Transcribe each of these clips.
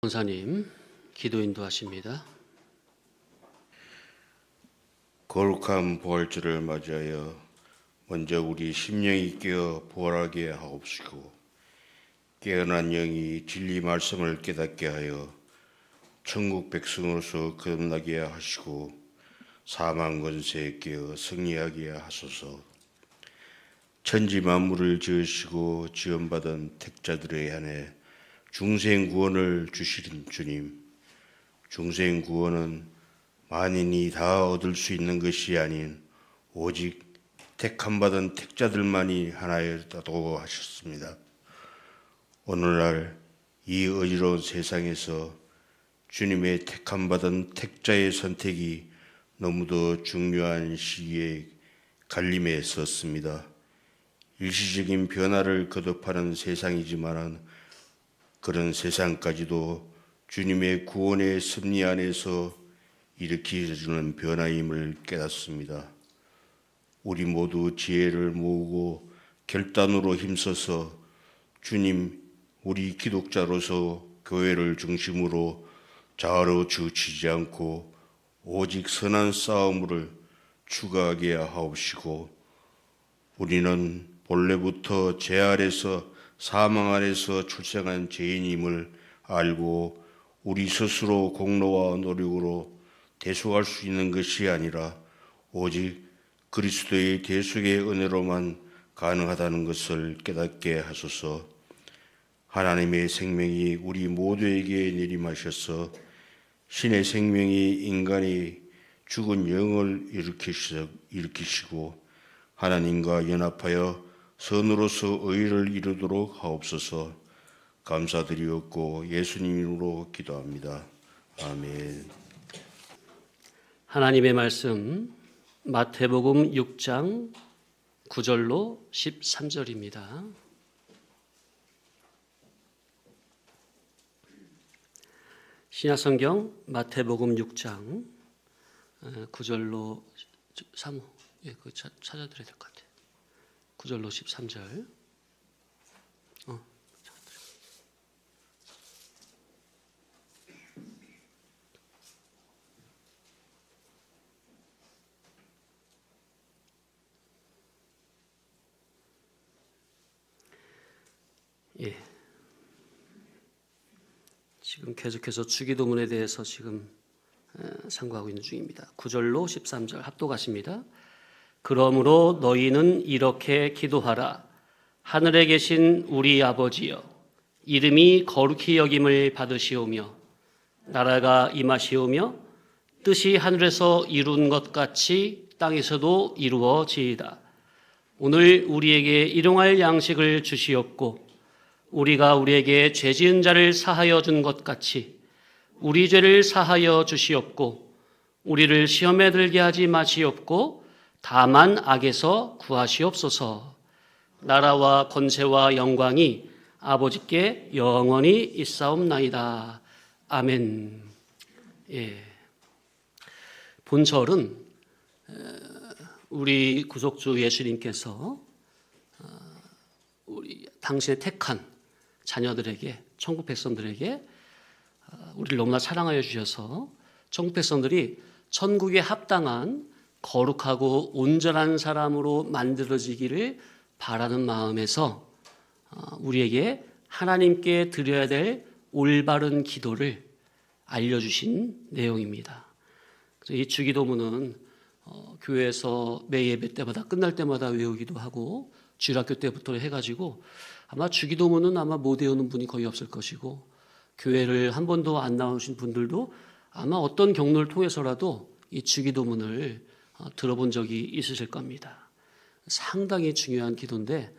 권사님 기도 인도하십니다. 거룩한 부활절을 맞이하여 먼저 우리 심령이 깨어 부활하게 하옵시고 깨어난 영이 진리 말씀을 깨닫게 하여 천국 백성으로서 거듭나게 하시고 사망 권세에 깨어 승리하게 하소서. 천지 만물을 지으시고 지원받은 택자들에 한해 중생 구원을 주시는 주님, 중생 구원은 만인이 다 얻을 수 있는 것이 아닌 오직 택함받은 택자들만이 하나였다고 하셨습니다. 오늘날 이 어지러운 세상에서 주님의 택함받은 택자의 선택이 너무도 중요한 시기에 갈림에 섰습니다. 일시적인 변화를 거듭하는 세상이지만 그런 세상까지도 주님의 구원의 섭리 안에서 일으켜주는 변화임을 깨닫습니다. 우리 모두 지혜를 모으고 결단으로 힘써서 주님, 우리 기독자로서 교회를 중심으로 좌우로 치우치지 않고 오직 선한 싸움을 추구하게 하옵시고 우리는 본래부터 죄 아래서 사망 아래서 출생한 죄인임을 알고 우리 스스로 공로와 노력으로 대속할 수 있는 것이 아니라 오직 그리스도의 대속의 은혜로만 가능하다는 것을 깨닫게 하소서. 하나님의 생명이 우리 모두에게 내림하셔서 신의 생명이 인간의 죽은 영을 일으키시고 하나님과 연합하여 선으로서 의를 이루도록 하옵소서. 감사드리옵고 예수님 이름으로 기도합니다. 아멘. 하나님의 말씀 마태복음 6장 9절로 13절입니다. 신약성경 마태복음 6장 9절로 3호 그거 찾아드려야 될 것 같아요. 9절로 13절. 예. 지금 계속해서 주기도문에 대해서 지금 상고하고 있는 중입니다. 9절로 13절 합독하십니다. 그러므로 너희는 이렇게 기도하라. 하늘에 계신 우리 아버지여, 이름이 거룩히 여김을 받으시오며 나라가 임하시오며 뜻이 하늘에서 이룬 것 같이 땅에서도 이루어지이다. 오늘 우리에게 일용할 양식을 주시옵고 우리가 우리에게 죄 지은 자를 사하여 준 것 같이 우리 죄를 사하여 주시옵고 우리를 시험에 들게 하지 마시옵고 다만 악에서 구하시옵소서. 나라와 권세와 영광이 아버지께 영원히 있사옵나이다. 아멘. 예. 본절은 우리 구속주 예수님께서 우리 당신의 택한 자녀들에게, 천국 백성들에게 우리를 너무나 사랑하여 주셔서 천국 백성들이 천국에 합당한 거룩하고 온전한 사람으로 만들어지기를 바라는 마음에서 우리에게 하나님께 드려야 될 올바른 기도를 알려주신 내용입니다. 그래서 이 주기도문은 교회에서 매 예배 때마다 끝날 때마다 외우기도 하고 주일학교 때부터 해가지고 아마 주기도문은 아마 못 외우는 분이 거의 없을 것이고 교회를 한 번도 안 나오신 분들도 아마 어떤 경로를 통해서라도 이 주기도문을 들어본 적이 있으실 겁니다. 상당히 중요한 기도인데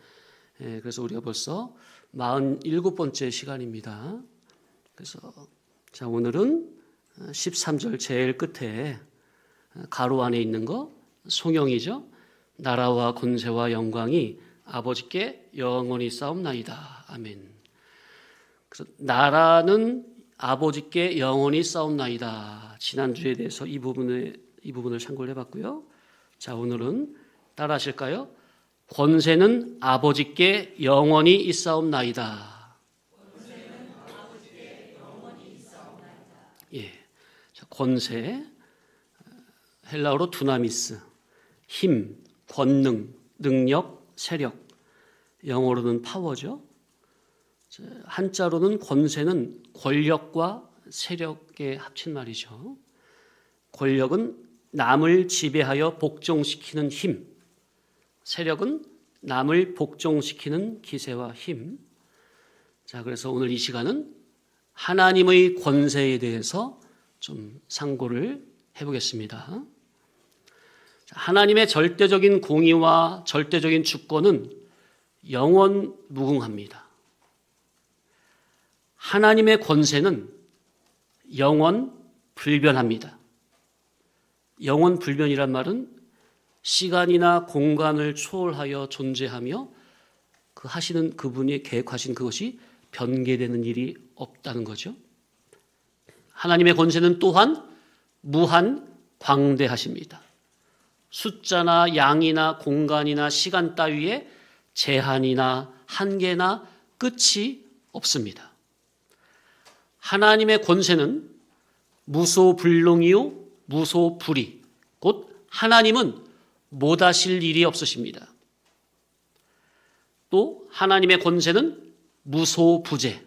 그래서 우리가 벌써 47번째 시간입니다. 그래서 자 오늘은 13절 제일 끝에 가로 안에 있는 거 송영이죠. 나라와 권세와 영광이 아버지께 영원히 싸움나이다. 아멘. 그래서 나라는 아버지께 영원히 싸움나이다. 지난주에 대해서 이 부분을 참고를 해봤고요. 자 오늘은 따라 하실까요? 권세는 아버지께 영원히 있사옵나이다. 권세, 헬라어로 두나미스, 힘, 권능, 능력, 세력, 영어로는 파워죠. 한자로는 권세는 권력과 세력의 합친 말이죠. 권력은 남을 지배하여 복종시키는 힘, 세력은 남을 복종시키는 기세와 힘. 자, 그래서 오늘 이 시간은 하나님의 권세에 대해서 좀 상고를 해보겠습니다. 하나님의 절대적인 공의와 절대적인 주권은 영원 무궁합니다. 하나님의 권세는 영원 불변합니다. 영원 불변이란 말은 시간이나 공간을 초월하여 존재하며 그 하시는 그분이 계획하신 그것이 변개되는 일이 없다는 거죠. 하나님의 권세는 또한 무한 광대하십니다. 숫자나 양이나 공간이나 시간 따위에 제한이나 한계나 끝이 없습니다. 하나님의 권세는 무소불능이요 무소불위, 곧 하나님은 못하실 일이 없으십니다. 또 하나님의 권세는 무소부재,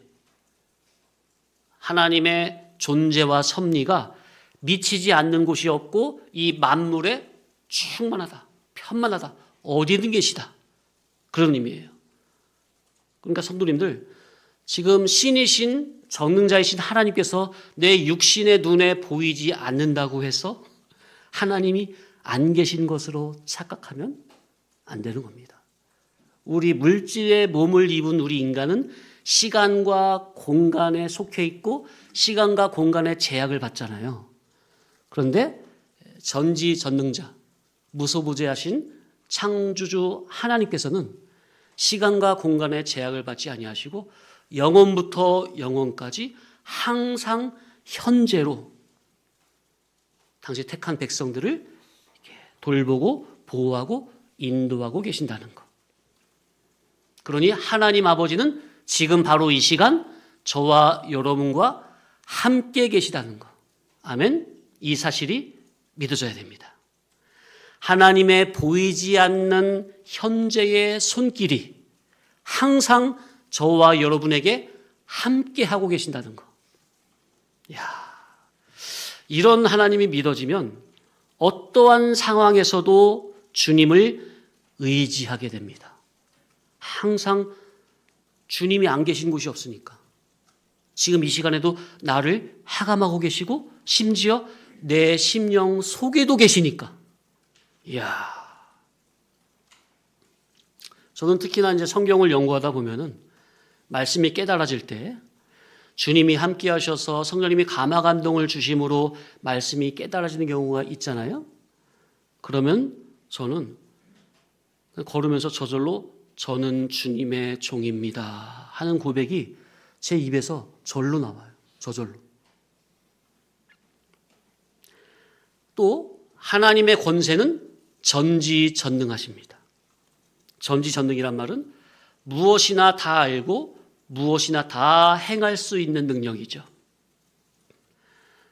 하나님의 존재와 섭리가 미치지 않는 곳이 없고 이 만물에 충만하다, 편만하다, 어디든 계시다, 그런 의미예요. 그러니까 성도님들, 지금 신이신 전능자이신 하나님께서 내 육신의 눈에 보이지 않는다고 해서 하나님이 안 계신 것으로 착각하면 안 되는 겁니다. 우리 물질의 몸을 입은 우리 인간은 시간과 공간에 속해 있고 시간과 공간의 제약을 받잖아요. 그런데 전지전능자, 무소부재하신 창조주 하나님께서는 시간과 공간의 제약을 받지 아니하시고 영원부터 영원까지 항상 현재로 당시 택한 백성들을 돌보고 보호하고 인도하고 계신다는 것. 그러니 하나님 아버지는 지금 바로 이 시간 저와 여러분과 함께 계시다는 것. 아멘. 이 사실이 믿어져야 됩니다. 하나님의 보이지 않는 현재의 손길이 항상 저와 여러분에게 함께 하고 계신다는 것. 이런 하나님이 믿어지면 어떠한 상황에서도 주님을 의지하게 됩니다. 항상 주님이 안 계신 곳이 없으니까. 지금 이 시간에도 나를 하감하고 계시고 심지어 내 심령 속에도 계시니까. 저는 특히나 이제 성경을 연구하다 보면은 말씀이 깨달아질 때 주님이 함께 하셔서 성령님이 감화 감동을 주심으로 말씀이 깨달아지는 경우가 있잖아요. 그러면 저는 걸으면서 저절로 저는 주님의 종입니다 하는 고백이 제 입에서 절로 나와요. 저절로. 또 하나님의 권세는 전지전능하십니다. 전지전능이란 말은 무엇이나 다 알고 무엇이나 다 행할 수 있는 능력이죠.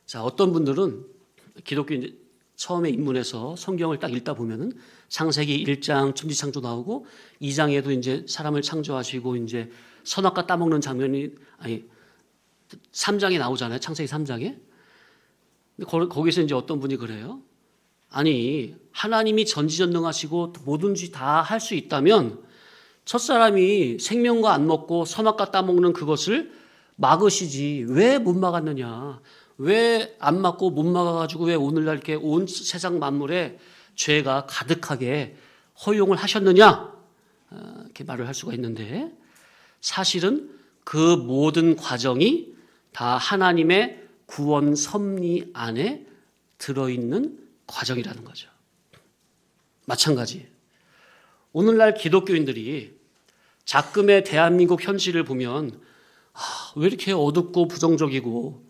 자, 어떤 분들은 기독교 이제 처음에 입문해서 성경을 딱 읽다 보면은 창세기 1장 천지창조 나오고 2장에도 이제 사람을 창조하시고 이제 선악과 따먹는 장면이 3장에 나오잖아요. 창세기 3장에. 근데 거기서 이제 어떤 분이 그래요. 아니, 하나님이 전지전능하시고 뭐든지 다 할 수 있다면 첫사람이 생명과 안 먹고 선악과 따먹는 그것을 막으시지 왜 못 막았느냐, 왜 안 막고 못 막아가지고 왜 오늘날 이렇게 온 세상 만물에 죄가 가득하게 허용을 하셨느냐, 이렇게 말을 할 수가 있는데 사실은 그 모든 과정이 다 하나님의 구원 섭리 안에 들어있는 과정이라는 거죠. 마찬가지. 오늘날 기독교인들이 작금의 대한민국 현실을 보면 왜 이렇게 어둡고 부정적이고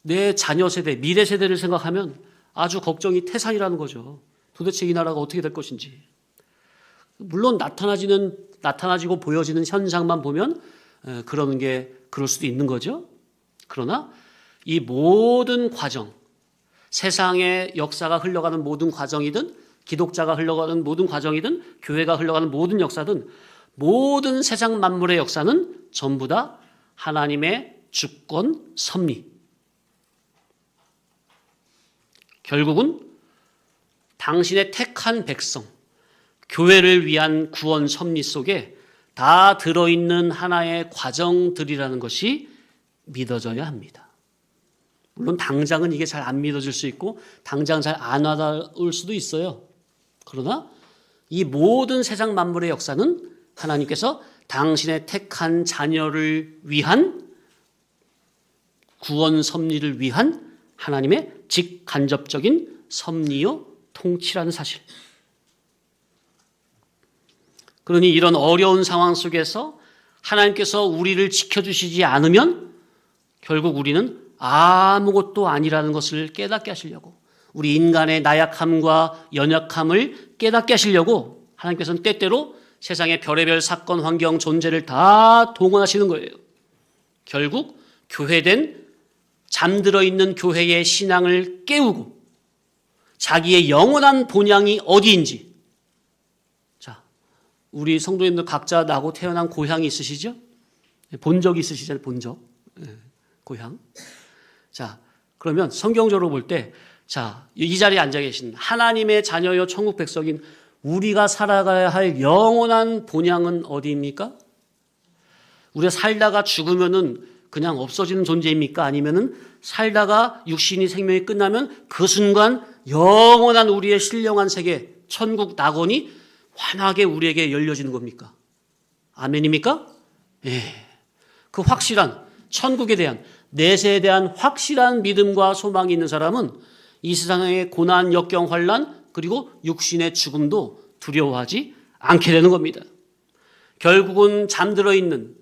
내 자녀 세대, 미래 세대를 생각하면 아주 걱정이 태산이라는 거죠. 도대체 이 나라가 어떻게 될 것인지. 물론 나타나지고 보여지는 현상만 보면 그러는 게 그럴 수도 있는 거죠. 그러나 이 모든 과정, 세상의 역사가 흘러가는 모든 과정이든 기독자가 흘러가는 모든 과정이든 교회가 흘러가는 모든 역사든 모든 세상 만물의 역사는 전부 다 하나님의 주권 섭리. 결국은 당신의 택한 백성, 교회를 위한 구원 섭리 속에 다 들어있는 하나의 과정들이라는 것이 믿어져야 합니다. 물론 당장은 이게 잘 안 믿어질 수 있고 당장 잘 안 와닿을 수도 있어요. 그러나 이 모든 세상 만물의 역사는 하나님께서 당신의 택한 자녀를 위한 구원 섭리를 위한 하나님의 직간접적인 섭리요 통치라는 사실. 그러니 이런 어려운 상황 속에서 하나님께서 우리를 지켜주시지 않으면 결국 우리는 아무것도 아니라는 것을 깨닫게 하시려고, 우리 인간의 나약함과 연약함을 깨닫게 하시려고 하나님께서는 때때로 세상의 별의별 사건, 환경, 존재를 다 동원하시는 거예요. 결국 교회된 잠들어 있는 교회의 신앙을 깨우고 자기의 영원한 본향이 어디인지. 자, 우리 성도님들 각자 나고 태어난 고향이 있으시죠? 본 적 있으시잖아요. 본 적. 고향. 자, 그러면 성경적으로 볼 때, 자, 이 자리에 앉아 계신 하나님의 자녀요 천국 백성인 우리가 살아가야 할 영원한 본향은 어디입니까? 우리가 살다가 죽으면은 그냥 없어지는 존재입니까? 아니면은 살다가 육신이 생명이 끝나면 그 순간 영원한 우리의 신령한 세계, 천국 낙원이 환하게 우리에게 열려지는 겁니까? 아멘입니까? 예. 그 확실한 천국에 대한, 내세에 대한 확실한 믿음과 소망이 있는 사람은 이 세상의 고난, 역경, 환난, 그리고 육신의 죽음도 두려워하지 않게 되는 겁니다. 결국은 잠들어 있는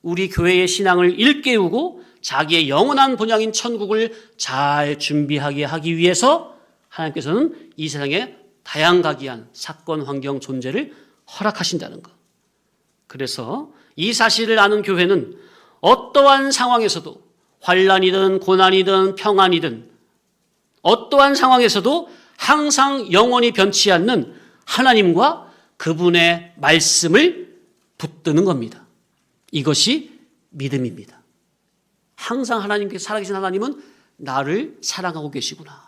우리 교회의 신앙을 일깨우고 자기의 영원한 본향인 천국을 잘 준비하게 하기 위해서 하나님께서는 이 세상에 다양가기한 사건, 환경, 존재를 허락하신다는 것. 그래서 이 사실을 아는 교회는 어떠한 상황에서도, 환난이든 고난이든 평안이든 어떠한 상황에서도 항상 영원히 변치 않는 하나님과 그분의 말씀을 붙드는 겁니다. 이것이 믿음입니다. 항상 하나님께서, 살아계신 하나님은 나를 사랑하고 계시구나.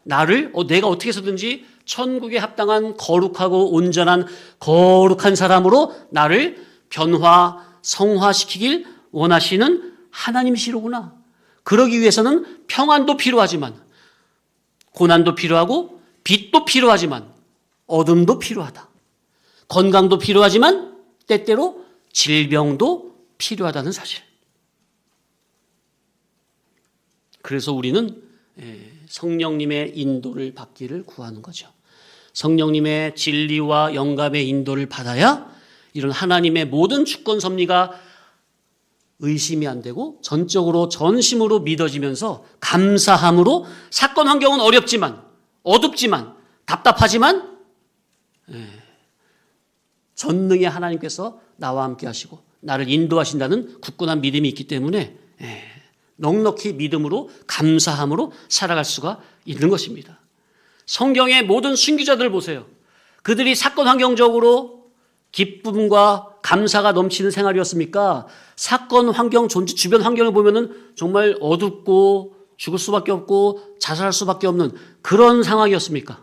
나를 내가 어떻게 해서든지 천국에 합당한 거룩하고 온전한 거룩한 사람으로 나를 변화, 성화시키길 원하시는 하나님이시로구나. 그러기 위해서는 평안도 필요하지만, 고난도 필요하고, 빛도 필요하지만, 어둠도 필요하다. 건강도 필요하지만 때때로 질병도 필요하다는 사실. 그래서 우리는 성령님의 인도를 받기를 구하는 거죠. 성령님의 진리와 영감의 인도를 받아야 이런 하나님의 모든 주권 섭리가 의심이 안 되고 전적으로 전심으로 믿어지면서 감사함으로 사건 환경은 어렵지만, 어둡지만, 답답하지만 전능의 하나님께서 나와 함께 하시고 나를 인도하신다는 굳건한 믿음이 있기 때문에 넉넉히 믿음으로, 감사함으로 살아갈 수가 있는 것입니다. 성경의 모든 순교자들 보세요. 그들이 사건 환경적으로 기쁨과 감사가 넘치는 생활이었습니까? 사건 환경, 존재, 주변 환경을 보면은 정말 어둡고 죽을 수밖에 없고 자살할 수밖에 없는 그런 상황이었습니까?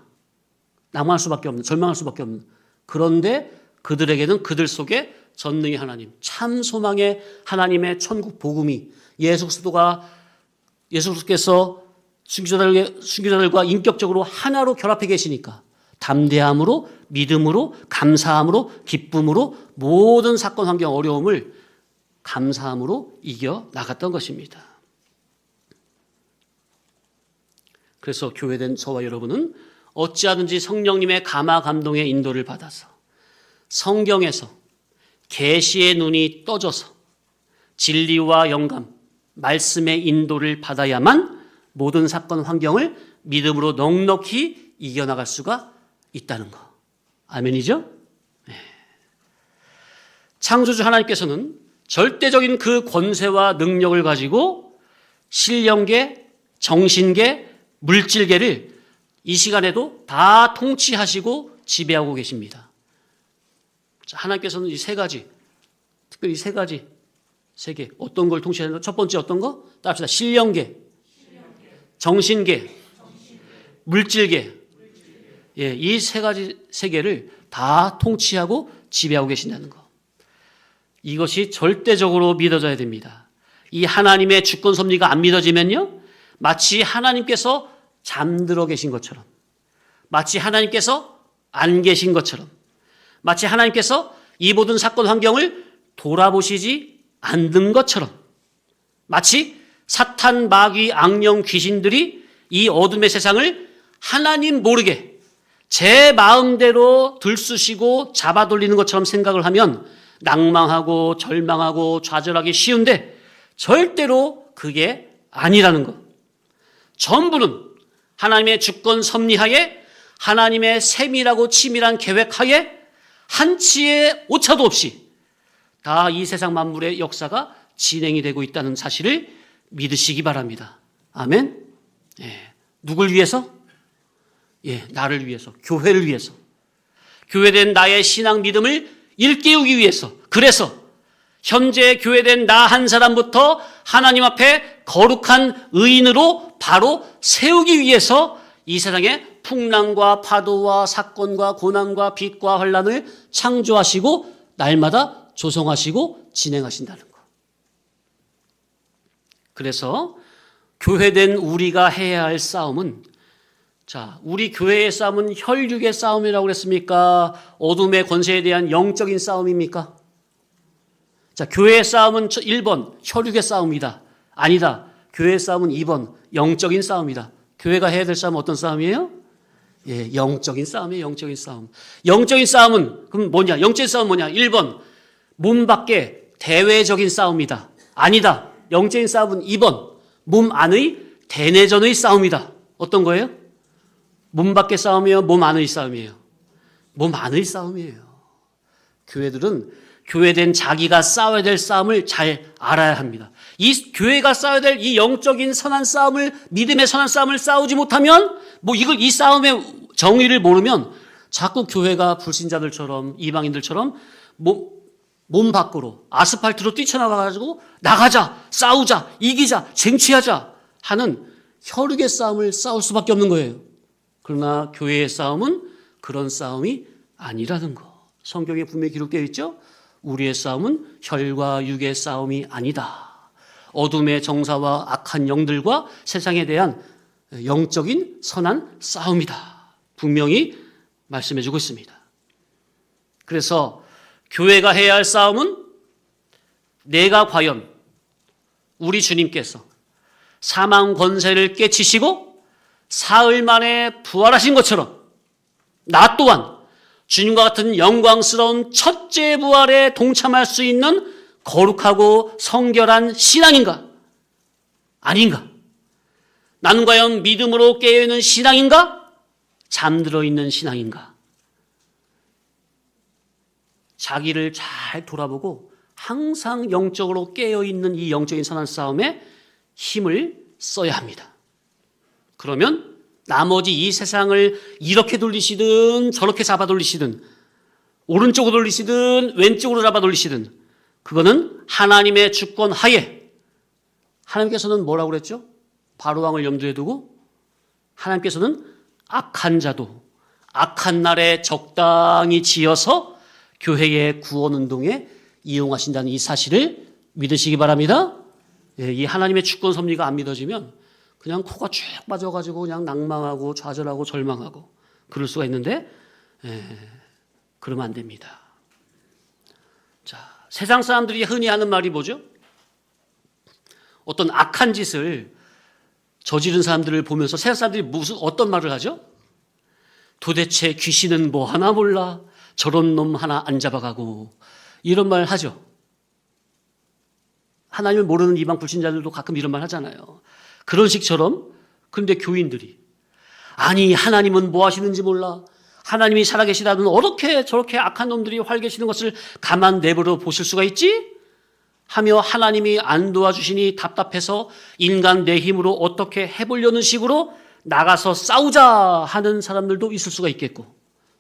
낭망할 수밖에 없는, 절망할 수밖에 없는. 그런데 그들에게는 그들 속에 전능의 하나님, 참 소망의 하나님의 천국 복음이, 예수 그리스도께서 순교자들과 인격적으로 하나로 결합해 계시니까 담대함으로, 믿음으로, 감사함으로, 기쁨으로 모든 사건, 환경, 어려움을 감사함으로 이겨 나갔던 것입니다. 그래서 교회된 저와 여러분은 어찌하든지 성령님의 감화 감동의 인도를 받아서 성경에서 계시의 눈이 떠져서 진리와 영감, 말씀의 인도를 받아야만 모든 사건 환경을 믿음으로 넉넉히 이겨나갈 수가 있다는 거. 아멘이죠? 네. 창조주 하나님께서는 절대적인 그 권세와 능력을 가지고 신령계, 정신계, 물질계를 이 시간에도 다 통치하시고 지배하고 계십니다. 자, 하나님께서는 이 세 가지, 특별히 세 가지, 세 개, 어떤 걸 통치하는 거? 첫 번째 어떤 거? 따릅시다. 신령계, 정신계, 물질계. 예, 이 세 가지 세계를 다 통치하고 지배하고 계신다는 거. 이것이 절대적으로 믿어져야 됩니다. 이 하나님의 주권 섭리가 안 믿어지면요, 마치 하나님께서 잠들어 계신 것처럼, 마치 하나님께서 안 계신 것처럼, 마치 하나님께서 이 모든 사건 환경을 돌아보시지 않는 것처럼, 마치 사탄, 마귀, 악령, 귀신들이 이 어둠의 세상을 하나님 모르게 제 마음대로 들쑤시고 잡아돌리는 것처럼 생각을 하면 낭망하고 절망하고 좌절하기 쉬운데 절대로 그게 아니라는 것. 전부는 하나님의 주권 섭리하에, 하나님의 세밀하고 치밀한 계획하에 한치의 오차도 없이 다 이 세상 만물의 역사가 진행이 되고 있다는 사실을 믿으시기 바랍니다. 아멘. 예. 누굴 위해서? 예, 나를 위해서, 교회를 위해서, 교회된 나의 신앙 믿음을 일깨우기 위해서, 그래서 현재 교회된 나 한 사람부터 하나님 앞에 거룩한 의인으로 바로 세우기 위해서 이 세상에 풍랑과 파도와 사건과 고난과 빛과 환난을 창조하시고 날마다 조성하시고 진행하신다는 것. 그래서 교회된 우리가 해야 할 싸움은, 자, 우리 교회의 싸움은 혈육의 싸움이라고 그랬습니까? 어둠의 권세에 대한 영적인 싸움입니까? 자, 교회의 싸움은 1번 혈육의 싸움이다. 아니다. 교회의 싸움은 2번 영적인 싸움이다. 교회가 해야 될 싸움은 어떤 싸움이에요? 예, 영적인 싸움이에요. 영적인 싸움. 영적인 싸움은 그럼 뭐냐? 영적인 싸움은 뭐냐? 1번 몸 밖의 대외적인 싸움이다. 아니다. 영적인 싸움은 2번 몸 안의 대내전의 싸움이다. 어떤 거예요? 몸 밖의 싸움이에요? 몸 안의 싸움이에요? 몸 안의 싸움이에요. 교회들은 교회된 자기가 싸워야 될 싸움을 잘 알아야 합니다. 이 교회가 싸워야 될 이 영적인 선한 싸움을, 믿음의 선한 싸움을 싸우지 못하면, 이 싸움의 정의를 모르면 자꾸 교회가 불신자들처럼, 이방인들처럼 몸 밖으로, 아스팔트로 뛰쳐나가가지고 나가자, 싸우자, 이기자, 쟁취하자 하는 혈육의 싸움을 싸울 수밖에 없는 거예요. 그러나 교회의 싸움은 그런 싸움이 아니라는 거. 성경에 분명히 기록되어 있죠. 우리의 싸움은 혈과 육의 싸움이 아니다. 어둠의 정사와 악한 영들과 세상에 대한 영적인 선한 싸움이다. 분명히 말씀해주고 있습니다. 그래서 교회가 해야 할 싸움은 내가 과연 우리 주님께서 사망 권세를 깨치시고 사흘 만에 부활하신 것처럼 나 또한 주님과 같은 영광스러운 첫째 부활에 동참할 수 있는 거룩하고 성결한 신앙인가? 아닌가? 나는 과연 믿음으로 깨어있는 신앙인가? 잠들어 있는 신앙인가? 자기를 잘 돌아보고 항상 영적으로 깨어있는 이 영적인 선한 싸움에 힘을 써야 합니다. 그러면 나머지 이 세상을 이렇게 돌리시든 저렇게 잡아 돌리시든 오른쪽으로 돌리시든 왼쪽으로 잡아 돌리시든 그거는 하나님의 주권 하에, 하나님께서는 뭐라고 그랬죠? 바로왕을 염두에 두고 하나님께서는 악한 자도 악한 날에 적당히 지어서 교회의 구원운동에 이용하신다는 이 사실을 믿으시기 바랍니다. 이 하나님의 주권 섭리가 안 믿어지면 그냥 코가 쭉 빠져가지고 그냥 낭망하고 좌절하고 절망하고 그럴 수가 있는데, 그러면 안 됩니다. 자, 세상 사람들이 흔히 하는 말이 뭐죠? 어떤 악한 짓을 저지른 사람들을 보면서 세상 사람들이 어떤 말을 하죠? 도대체 귀신은 뭐 하나 몰라? 저런 놈 하나 안 잡아가고, 이런 말 하죠. 하나님을 모르는 이방 불신자들도 가끔 이런 말 하잖아요. 그런 식처럼, 그런데 교인들이 아니 하나님은 뭐 하시는지 몰라, 하나님이 살아계시다면 어떻게 저렇게 악한 놈들이 활개치는 것을 가만 내버려 보실 수가 있지? 하며 하나님이 안 도와주시니 답답해서 인간 내 힘으로 어떻게 해보려는 식으로 나가서 싸우자 하는 사람들도 있을 수가 있겠고,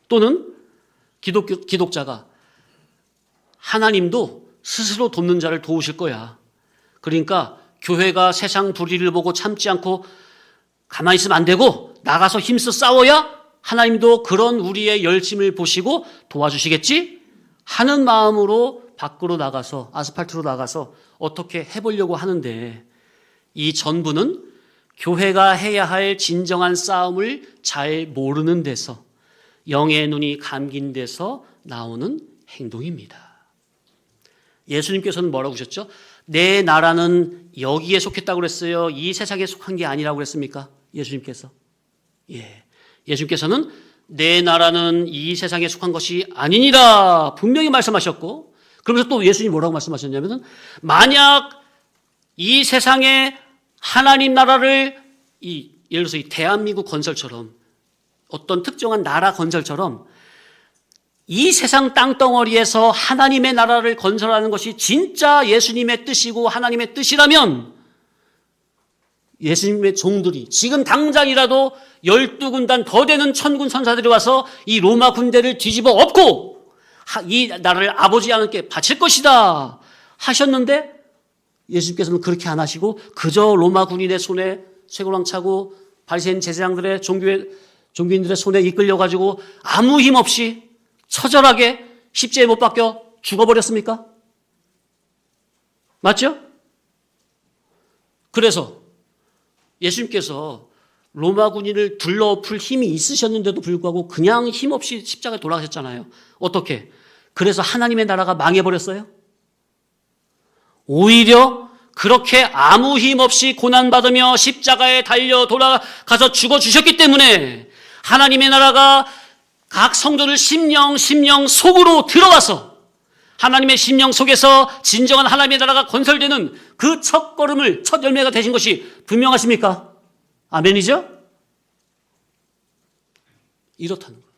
또는 기독자가 하나님도 스스로 돕는 자를 도우실 거야. 그러니까 교회가 세상 불의를 보고 참지 않고 가만히 있으면 안 되고 나가서 힘써 싸워야 하나님도 그런 우리의 열심을 보시고 도와주시겠지 하는 마음으로 밖으로 나가서, 아스팔트로 나가서 어떻게 해보려고 하는데, 이 전부는 교회가 해야 할 진정한 싸움을 잘 모르는 데서, 영의 눈이 감긴 데서 나오는 행동입니다. 예수님께서는 뭐라고 하셨죠? 내 나라는 여기에 속했다고 그랬어요? 이 세상에 속한 게 아니라고 그랬습니까? 예수님께서. 예수님께서는 내 나라는 이 세상에 속한 것이 아니니라 분명히 말씀하셨고, 그러면서 또 예수님이 뭐라고 말씀하셨냐면은, 만약 이 세상에 하나님 나라를 예를 들어서 이 대한민국 건설처럼, 어떤 특정한 나라 건설처럼 이 세상 땅덩어리에서 하나님의 나라를 건설하는 것이 진짜 예수님의 뜻이고 하나님의 뜻이라면, 예수님의 종들이 지금 당장이라도 12군단 더 되는 천군 천사들이 와서 이 로마 군대를 뒤집어 엎고 이 나라를 아버지 하나님께 바칠 것이다 하셨는데, 예수님께서는 그렇게 안 하시고 그저 로마 군인의 손에 쇠고랑 차고 바리새인 제사장들의 종교인들의 손에 이끌려가지고 아무 힘 없이 처절하게 십자가에 못 박혀 죽어버렸습니까? 맞죠? 그래서 예수님께서 로마 군인을 둘러엎을 힘이 있으셨는데도 불구하고 그냥 힘없이 십자가에 돌아가셨잖아요. 어떻게? 그래서 하나님의 나라가 망해버렸어요? 오히려 그렇게 아무 힘 없이 고난받으며 십자가에 달려 돌아가서 죽어주셨기 때문에 하나님의 나라가 각 성도들 심령 속으로 들어와서 하나님의 심령 속에서 진정한 하나님의 나라가 건설되는 그 첫 걸음을, 첫 열매가 되신 것이 분명하십니까? 아멘이죠? 이렇다는 거예요.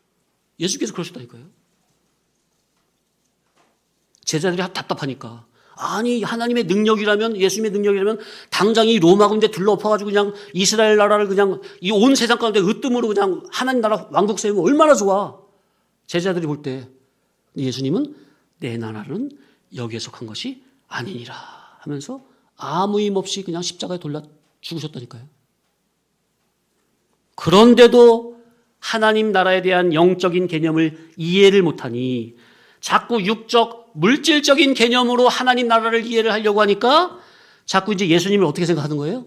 예수께서 그러셨다니까요. 제자들이 답답하니까, 아니 하나님의 능력이라면, 예수님의 능력이라면 당장 이 로마 군대 둘러엎어가지고 그냥 이스라엘 나라를 그냥 이 온 세상 가운데 으뜸으로 그냥 하나님 나라 왕국 세우면 얼마나 좋아. 제자들이 볼 때 예수님은 내 나라는 여기에 속한 것이 아니니라 하면서 아무 힘 없이 그냥 십자가에 돌려 죽으셨다니까요. 그런데도 하나님 나라에 대한 영적인 개념을 이해를 못하니 자꾸 육적, 물질적인 개념으로 하나님 나라를 이해를 하려고 하니까 자꾸 이제 예수님을 어떻게 생각하는 거예요?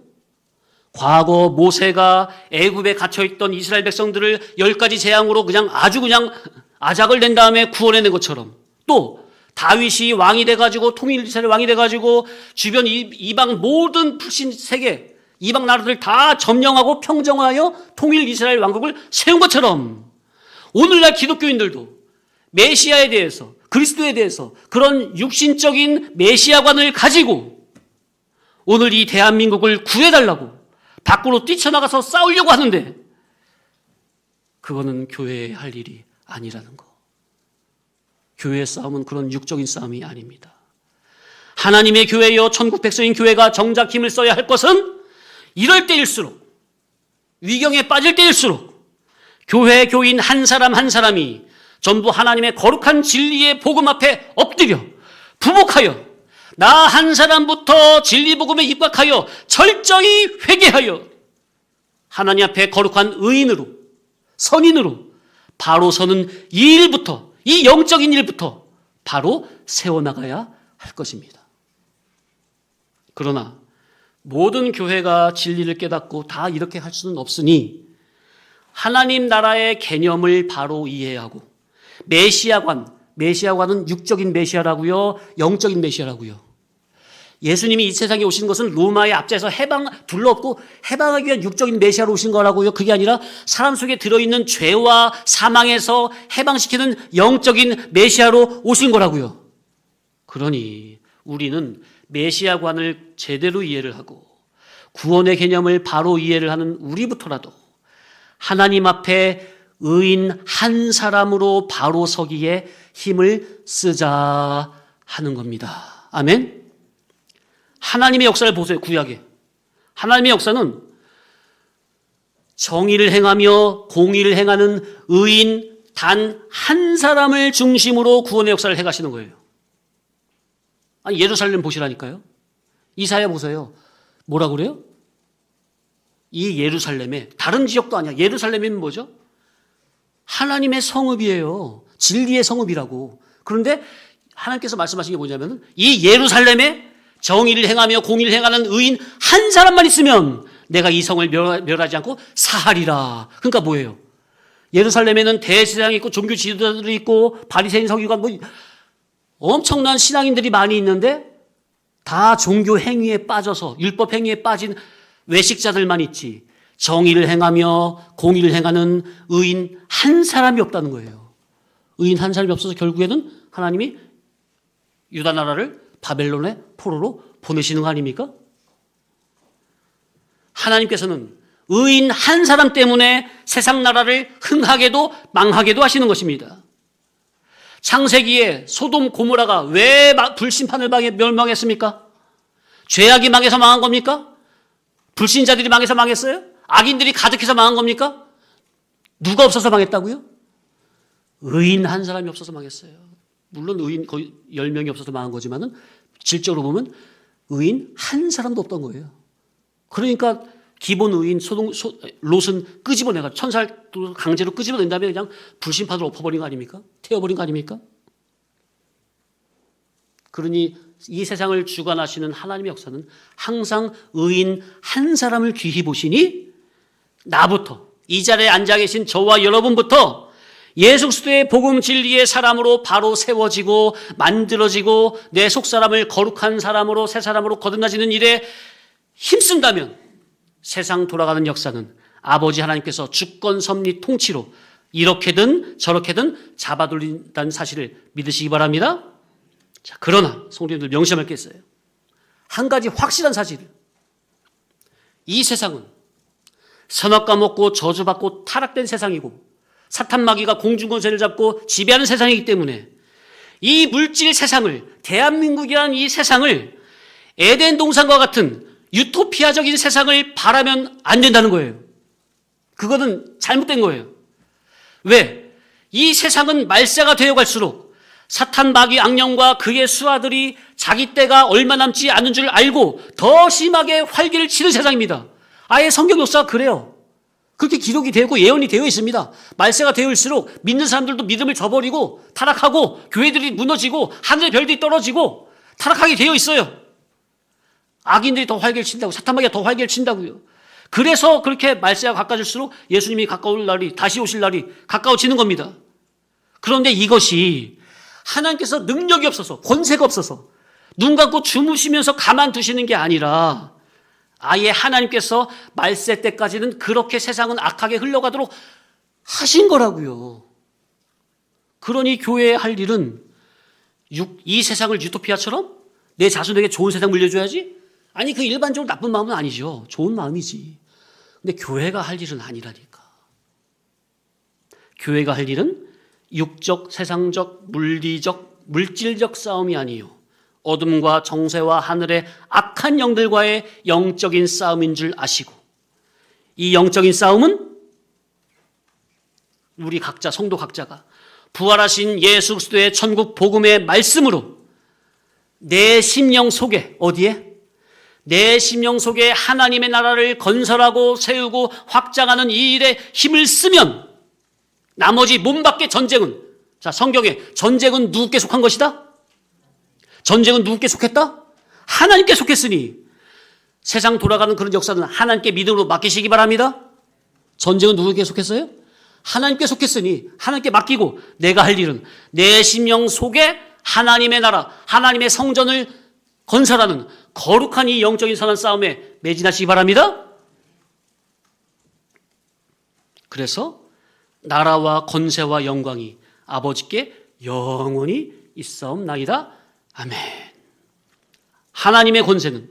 과거 모세가 애굽에 갇혀있던 이스라엘 백성들을 10가지 재앙으로 그냥 아주 그냥 아작을 낸 다음에 구원해낸 것처럼, 또 다윗이 왕이 돼가지고 통일 이스라엘 왕이 돼가지고 주변 이방 모든 불신 세계 이방 나라들 다 점령하고 평정하여 통일 이스라엘 왕국을 세운 것처럼 오늘날 기독교인들도 메시아에 대해서, 그리스도에 대해서 그런 육신적인 메시아관을 가지고 오늘 이 대한민국을 구해달라고 밖으로 뛰쳐나가서 싸우려고 하는데, 그거는 교회에 할 일이 아니라는 거. 교회의 싸움은 그런 육적인 싸움이 아닙니다. 하나님의 교회여 천국 백성인 교회가 정작 힘을 써야 할 것은 이럴 때일수록, 위경에 빠질 때일수록 교회 교인 한 사람 한 사람이 전부 하나님의 거룩한 진리의 복음 앞에 엎드려 부복하여 나 한 사람부터 진리 복음에 입각하여 철저히 회개하여 하나님 앞에 거룩한 의인으로, 선인으로 바로 서는 이 일부터, 이 영적인 일부터 바로 세워나가야 할 것입니다. 그러나 모든 교회가 진리를 깨닫고 다 이렇게 할 수는 없으니 하나님 나라의 개념을 바로 이해하고, 메시아관은 육적인 메시아라고요, 영적인 메시아라고요. 예수님이 이 세상에 오신 것은 로마의 압제에서 둘러엎고 해방하기 위한 육적인 메시아로 오신 거라고요. 그게 아니라 사람 속에 들어있는 죄와 사망에서 해방시키는 영적인 메시아로 오신 거라고요. 그러니 우리는 메시아관을 제대로 이해를 하고 구원의 개념을 바로 이해를 하는 우리부터라도 하나님 앞에 의인 한 사람으로 바로 서기에 힘을 쓰자 하는 겁니다. 아멘. 하나님의 역사를 보세요. 구약에 하나님의 역사는 정의를 행하며 공의를 행하는 의인 단 한 사람을 중심으로 구원의 역사를 해가시는 거예요. 아니, 예루살렘 보시라니까요. 이사야 보세요. 뭐라 그래요? 이 예루살렘에, 다른 지역도 아니야. 예루살렘이면 뭐죠? 하나님의 성읍이에요. 진리의 성읍이라고. 그런데 하나님께서 말씀하신 게 뭐냐면, 이 예루살렘에 정의를 행하며 공의를 행하는 의인 한 사람만 있으면 내가 이 성을 멸하지 않고 사하리라. 그러니까 뭐예요? 예루살렘에는 대제사장이 있고 종교 지도자들이 있고 바리새인 서기관 뭐 엄청난 신앙인들이 많이 있는데 다 종교 행위에 빠져서 율법 행위에 빠진 외식자들만 있지, 정의를 행하며 공의를 행하는 의인 한 사람이 없다는 거예요. 의인 한 사람이 없어서 결국에는 하나님이 유다 나라를 바벨론의 포로로 보내시는 거 아닙니까? 하나님께서는 의인 한 사람 때문에 세상 나라를 흥하게도 망하게도 하시는 것입니다. 창세기에 소돔 고모라가 왜 불심판을 당해 멸망했습니까? 죄악이 망해서 망한 겁니까? 불신자들이 망해서 망했어요? 악인들이 가득해서 망한 겁니까? 누가 없어서 망했다고요? 의인 한 사람이 없어서 망했어요. 물론 의인 거의 10명이 없어서 망한 거지만은 질적으로 보면 의인 한 사람도 없던 거예요. 그러니까 기본 의인 롯은 끄집어내가 천사를 강제로 끄집어낸 다음에 그냥 불심판으로 엎어버린 거 아닙니까? 태워버린 거 아닙니까? 그러니 이 세상을 주관하시는 하나님의 역사는 항상 의인 한 사람을 귀히 보시니 나부터, 이 자리에 앉아 계신 저와 여러분부터 예수 그리스도의 복음 진리의 사람으로 바로 세워지고 만들어지고 내 속사람을 거룩한 사람으로 새 사람으로 거듭나지는 일에 힘쓴다면 세상 돌아가는 역사는 아버지 하나님께서 주권 섭리 통치로 이렇게든 저렇게든 잡아돌린다는 사실을 믿으시기 바랍니다. 자, 그러나 성도님들 명심할 게 있어요. 한 가지 확실한 사실, 이 세상은 선악과 먹고 저주받고 타락된 세상이고 사탄 마귀가 공중권세를 잡고 지배하는 세상이기 때문에 이 물질 세상을, 대한민국이라는 이 세상을 에덴 동산과 같은 유토피아적인 세상을 바라면 안 된다는 거예요. 그거는 잘못된 거예요. 왜? 이 세상은 말세가 되어 갈수록 사탄 마귀 악령과 그의 수하들이 자기 때가 얼마 남지 않은 줄 알고 더 심하게 활기를 치는 세상입니다. 아예 성경 역사가 그래요. 그렇게 기록이 되고 예언이 되어 있습니다. 말세가 되어올수록 믿는 사람들도 믿음을 저버리고 타락하고 교회들이 무너지고 하늘의 별들이 떨어지고 타락하게 되어 있어요. 악인들이 더 활기를 친다고, 사탄 마귀가 더 활기를 친다고요. 그래서 그렇게 말세가 가까워질수록 예수님이 가까울 날이, 다시 오실 날이 가까워지는 겁니다. 그런데 이것이 하나님께서 능력이 없어서, 권세가 없어서 눈 감고 주무시면서 가만두시는 게 아니라 아예 하나님께서 말세 때까지는 그렇게 세상은 악하게 흘러가도록 하신 거라고요. 그러니 교회에 할 일은 이 세상을 유토피아처럼 내 자손에게 좋은 세상 물려줘야지? 아니, 그 일반적으로 나쁜 마음은 아니죠. 좋은 마음이지. 근데 교회가 할 일은 아니라니까. 교회가 할 일은 육적, 세상적, 물리적, 물질적 싸움이 아니요, 어둠과 정세와 하늘의 악한 영들과의 영적인 싸움인 줄 아시고, 이 영적인 싸움은 우리 각자, 성도 각자가 부활하신 예수 그리스도의 천국 복음의 말씀으로 내 심령 속에, 어디에? 내 심령 속에 하나님의 나라를 건설하고 세우고 확장하는 이 일에 힘을 쓰면 나머지 몸 밖의 전쟁은, 자, 성경에 전쟁은 누구께 속한 것이다? 전쟁은 누구께 속했다? 하나님께 속했으니 세상 돌아가는 그런 역사는 하나님께 믿음으로 맡기시기 바랍니다. 전쟁은 누구께 속했어요? 하나님께 속했으니 하나님께 맡기고 내가 할 일은 내 심령 속에 하나님의 나라, 하나님의 성전을 건설하는 거룩한 이 영적인 선한 싸움에 매진하시기 바랍니다. 그래서 나라와 권세와 영광이 아버지께 영원히 있사옵나이다. 아멘. 하나님의 권세는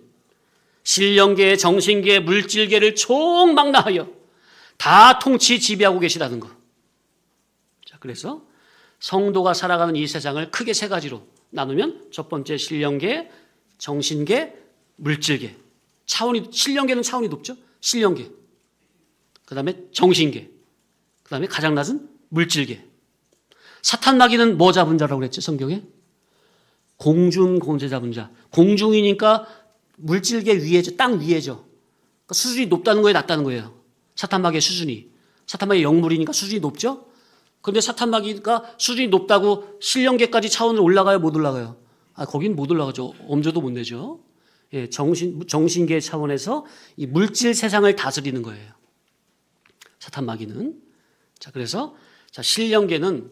신령계, 정신계, 물질계를 총망라하여 다 통치 지배하고 계시다는 것. 자, 그래서 성도가 살아가는 이 세상을 크게 세 가지로 나누면 첫 번째 신령계, 정신계, 물질계. 신령계는 차원이 높죠. 신령계. 그 다음에 정신계, 그 다음에 가장 낮은 물질계. 사탄 마귀는 뭐 잡은 자라고 그랬죠, 성경에? 공중 권세 잡은 자. 공중이니까 물질계 위에죠, 땅 위에죠. 그러니까 수준이 높다는 거예요, 낮다는 거예요? 사탄 마귀의 수준이. 사탄 마귀의 영물이니까 수준이 높죠? 그런데 사탄 마귀가 수준이 높다고 신령계까지 차원을 올라가요, 못 올라가요? 거긴 못 올라가죠. 엄조도 못 내죠. 예, 정신계 차원에서 이 물질 세상을 다스리는 거예요. 사탄 마귀는. 자, 그래서 신령계는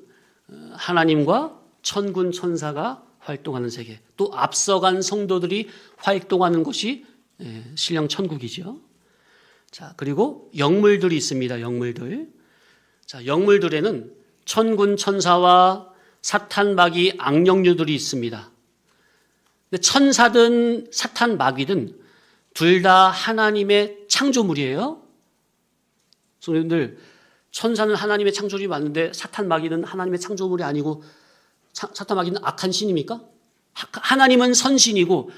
하나님과 천군 천사가 활동하는 세계, 또 앞서간 성도들이 활동하는 것이 신령 천국이죠. 자, 그리고 영물들이 있습니다. 영물들. 자, 영물들에는 천군 천사와 사탄 마귀 악령류들이 있습니다. 근데 천사든 사탄 마귀든 둘 다 하나님의 창조물이에요. 성도님들, 천사는 하나님의 창조물이 맞는데 사탄 마귀는 하나님의 창조물이 아니고 사탄 마귀는 악한 신입니까? 하나님은 선신이고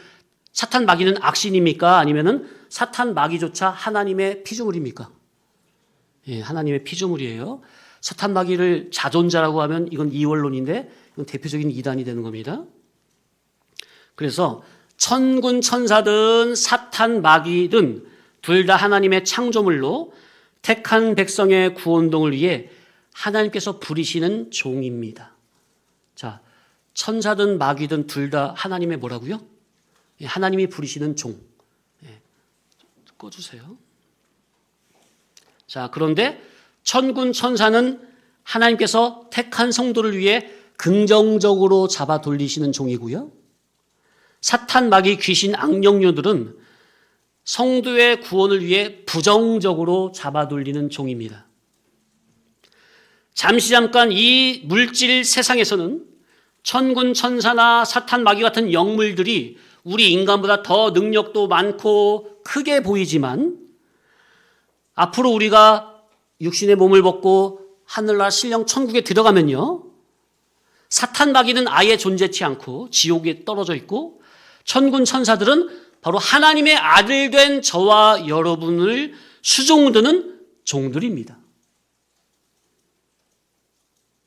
사탄 마귀는 악신입니까? 아니면은 사탄 마귀조차 하나님의 피조물입니까? 예, 하나님의 피조물이에요. 사탄 마귀를 자존자라고 하면 이건 이원론인데 이건 대표적인 이단이 되는 겁니다. 그래서 천군 천사든 사탄 마귀든 둘 다 하나님의 창조물로 택한 백성의 구원동을 위해 하나님께서 부리시는 종입니다. 자, 천사든 마귀든 둘 다 하나님의 뭐라고요? 예, 하나님이 부리시는 종. 예, 꺼주세요. 자, 그런데 천군 천사는 하나님께서 택한 성도를 위해 긍정적으로 잡아 돌리시는 종이고요. 사탄 마귀 귀신 악령류들은 성도의 구원을 위해 부정적으로 잡아 돌리는 종입니다. 잠깐 이 물질 세상에서는 천군 천사나 사탄 마귀 같은 영물들이 우리 인간보다 더 능력도 많고 크게 보이지만 앞으로 우리가 육신의 몸을 벗고 하늘나라 신령 천국에 들어가면요, 사탄 마귀는 아예 존재치 않고 지옥에 떨어져 있고 천군 천사들은 바로 하나님의 아들 된 저와 여러분을 수종드는 종들입니다.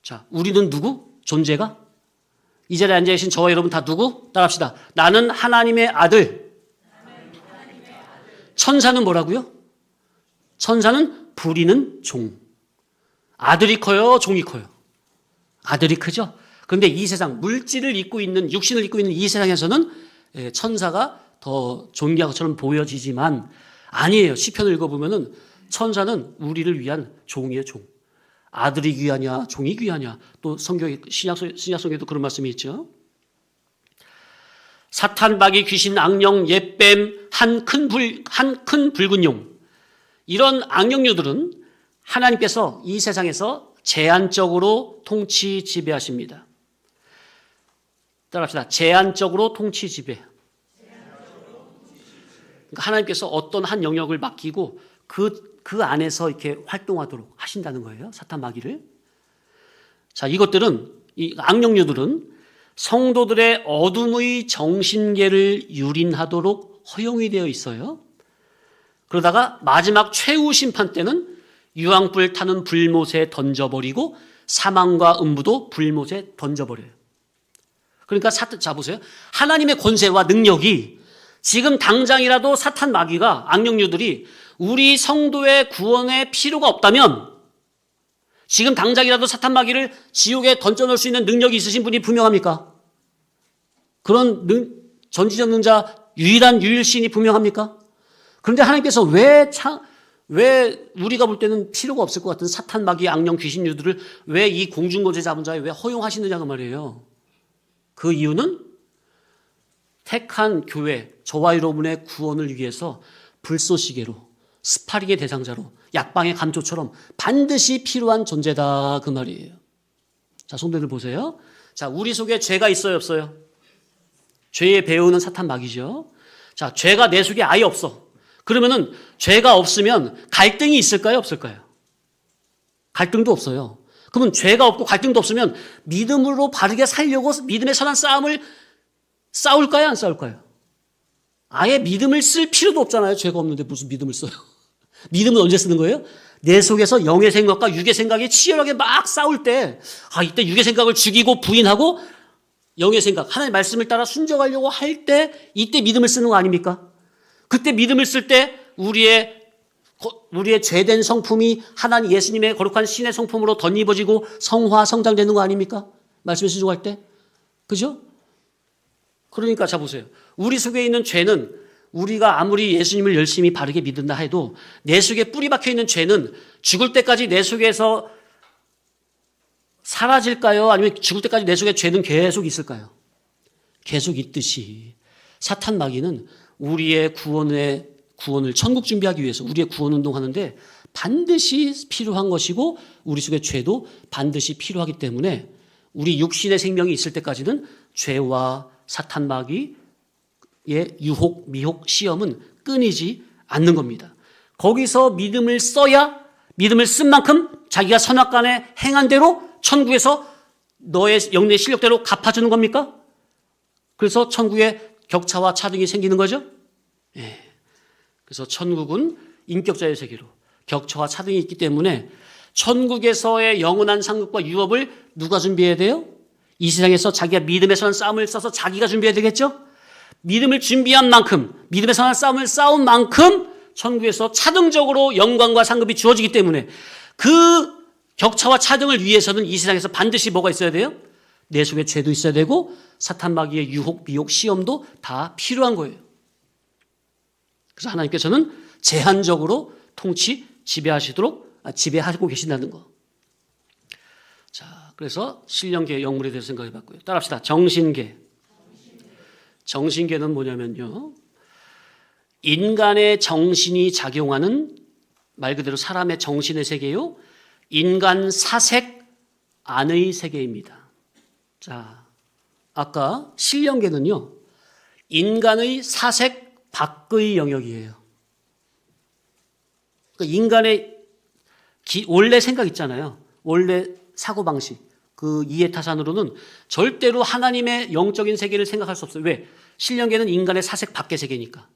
자, 우리는 누구? 존재가? 이 자리에 앉아 계신 저와 여러분 다 누구? 따라합시다. 나는 하나님의 아들. 천사는 뭐라고요? 천사는 부리는 종. 아들이 커요? 종이 커요? 아들이 크죠? 그런데 이 세상, 물질을 입고 있는, 육신을 입고 있는 이 세상에서는 천사가 더 존귀한 것처럼 보여지지만 아니에요. 시편을 읽어보면은 천사는 우리를 위한 종이에요, 종. 아들이 귀하냐, 종이 귀하냐. 또 성경에, 신약 성경에도 그런 말씀이 있죠. 사탄, 마귀, 귀신, 악령, 옛뱀, 한 큰 붉은 용. 이런 악령류들은 하나님께서 이 세상에서 제한적으로 통치 지배하십니다. 따라합시다. 제한적으로 통치 지배. 그러니까 하나님께서 어떤 한 영역을 맡기고 그 안에서 이렇게 활동하도록 하신다는 거예요. 사탄 마귀를. 자, 이것들은, 이 악령류들은 성도들의 어둠의 정신계를 유린하도록 허용이 되어 있어요. 그러다가 마지막 최후 심판 때는 유황불 타는 불못에 던져버리고 사망과 음부도 불못에 던져버려요. 그러니까 자, 보세요. 하나님의 권세와 능력이 지금 당장이라도 사탄 마귀가, 악령류들이 우리 성도의 구원에 필요가 없다면 지금 당장이라도 사탄 마귀를 지옥에 던져놓을 수 있는 능력이 있으신 분이 분명합니까? 그런 전지전능자 유일한 유일신이 분명합니까? 그런데 하나님께서 왜 우리가 볼 때는 필요가 없을 것 같은 사탄 마귀 악령 귀신류들을 왜 이 공중권세 잡은 자에 왜 허용하시느냐고 말이에요. 그 이유는 택한 교회, 저와 여러분의 구원을 위해서 불쏘시개로, 스파링의 대상자로, 약방의 감초처럼 반드시 필요한 존재다, 그 말이에요. 자, 성도들 보세요. 자, 우리 속에 죄가 있어요, 없어요? 죄의 배후는 사탄 마귀죠. 자, 죄가 내 속에 아예 없어. 그러면은 죄가 없으면 갈등이 있을까요, 없을까요? 갈등도 없어요. 그러면 죄가 없고 갈등도 없으면 믿음으로 바르게 살려고 믿음의 선한 싸움을 싸울까요, 안 싸울까요? 아예 믿음을 쓸 필요도 없잖아요. 죄가 없는데 무슨 믿음을 써요? 믿음은 언제 쓰는 거예요? 내 속에서 영의 생각과 육의 생각이 치열하게 막 싸울 때, 이때 육의 생각을 죽이고 부인하고 영의 생각, 하나님의 말씀을 따라 순종하려고 할 때, 이때 믿음을 쓰는 거 아닙니까? 그때 믿음을 쓸 때 우리의 죄된 성품이 하나님 예수님의 거룩한 신의 성품으로 덧입어지고 성화, 성장되는 거 아닙니까? 말씀을 순종할 때. 그죠? 그러니까 자 보세요. 우리 속에 있는 죄는 우리가 아무리 예수님을 열심히 바르게 믿는다 해도 내 속에 뿌리 박혀 있는 죄는 죽을 때까지 내 속에서 사라질까요? 아니면 죽을 때까지 내 속에 죄는 계속 있을까요? 계속 있듯이 사탄 마귀는 우리의 구원을 천국 준비하기 위해서 우리의 구원 운동하는데 반드시 필요한 것이고 우리 속에 죄도 반드시 필요하기 때문에 우리 육신의 생명이 있을 때까지는 죄와 사탄 마귀의 유혹, 미혹, 시험은 끊이지 않는 겁니다. 거기서 믿음을 써야 믿음을 쓴 만큼 자기가 선악간에 행한 대로 천국에서 너의 영내 실력대로 갚아주는 겁니까? 그래서 천국에 격차와 차등이 생기는 거죠? 예. 그래서 천국은 인격자의 세계로 격차와 차등이 있기 때문에 천국에서의 영원한 상급과 유업을 누가 준비해야 돼요? 이 세상에서 자기가 믿음에 서는 싸움을 써서 자기가 준비해야 되겠죠? 믿음을 준비한 만큼, 믿음에 서는 싸움을 싸운 만큼 천국에서 차등적으로 영광과 상급이 주어지기 때문에 그 격차와 차등을 위해서는 이 세상에서 반드시 뭐가 있어야 돼요? 내 속에 죄도 있어야 되고 사탄 마귀의 유혹, 미혹, 시험도 다 필요한 거예요. 그래서 하나님께서는 제한적으로 지배하고 계신다는 거. 자, 그래서 신령계 영물에 대해서 생각해 봤고요. 따라합시다. 정신계. 정신계는 뭐냐면요. 인간의 정신이 작용하는 말 그대로 사람의 정신의 세계요. 인간 사색 안의 세계입니다. 자, 아까 신령계는요. 인간의 사색 밖의 영역이에요. 그러니까 인간의 원래 생각 있잖아요. 원래 사고방식. 그 이해타산으로는 절대로 하나님의 영적인 세계를 생각할 수 없어요. 왜? 신령계는 인간의 사색 밖의 세계니까.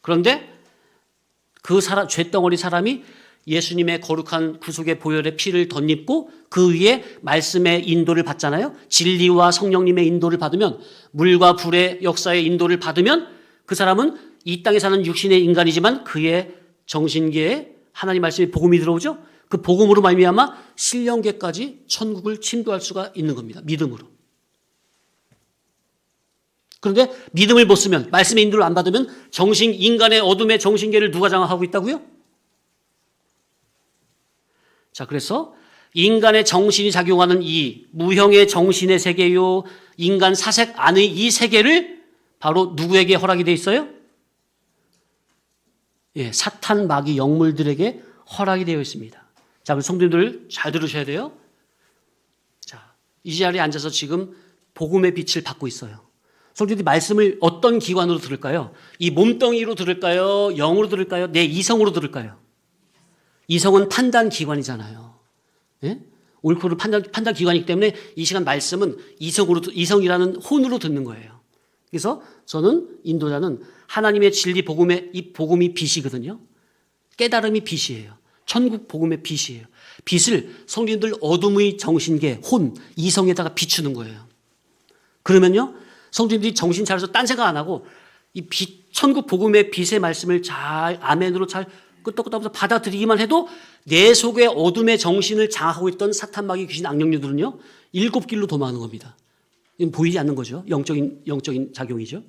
그런데 그 죄덩어리 사람이 예수님의 거룩한 구속의 보혈의 피를 덧입고 그 위에 말씀의 인도를 받잖아요. 진리와 성령님의 인도를 받으면 물과 불의 역사의 인도를 받으면 그 사람은 이 땅에 사는 육신의 인간이지만 그의 정신계에 하나님 말씀의 복음이 들어오죠. 그 복음으로 말미암아 신령계까지 천국을 침도할 수가 있는 겁니다. 믿음으로. 그런데 믿음을 못 쓰면 말씀의 인도를 안 받으면 인간의 어둠의 정신계를 누가 장악하고 있다고요? 자, 그래서 인간의 정신이 작용하는 이 무형의 정신의 세계요, 인간 사색 안의 이 세계를 바로 누구에게 허락이 돼 있어요? 예, 사탄 마귀 영물들에게 허락이 되어 있습니다. 자, 우리 성도님들 잘 들으셔야 돼요. 자, 이 자리에 앉아서 지금 복음의 빛을 받고 있어요. 성도님들이 말씀을 어떤 기관으로 들을까요? 이 몸뚱이로 들을까요? 영으로 들을까요? 내 이성으로 들을까요? 이성은 판단 기관이잖아요. 예? 옳고를 판단 기관이기 때문에 이 시간 말씀은 이성이라는 혼으로 듣는 거예요. 그래서 저는 인도자는 하나님의 진리 이 복음이 빛이거든요. 깨달음이 빛이에요. 천국 복음의 빛이에요. 빛을 성도님들 어둠의 정신계, 혼, 이성에다가 비추는 거예요. 그러면요, 성도님들이 정신 차려서 딴 생각 안 하고 이 빛, 천국 복음의 빛의 말씀을 잘 아멘으로 잘 끄떡끄떡하면서 받아들이기만 해도 내 속에 어둠의 정신을 장악하고 있던 사탄 마귀 귀신 악령류들은요 7길로 도망하는 겁니다. 이건 보이지 않는 거죠. 영적인 작용이죠.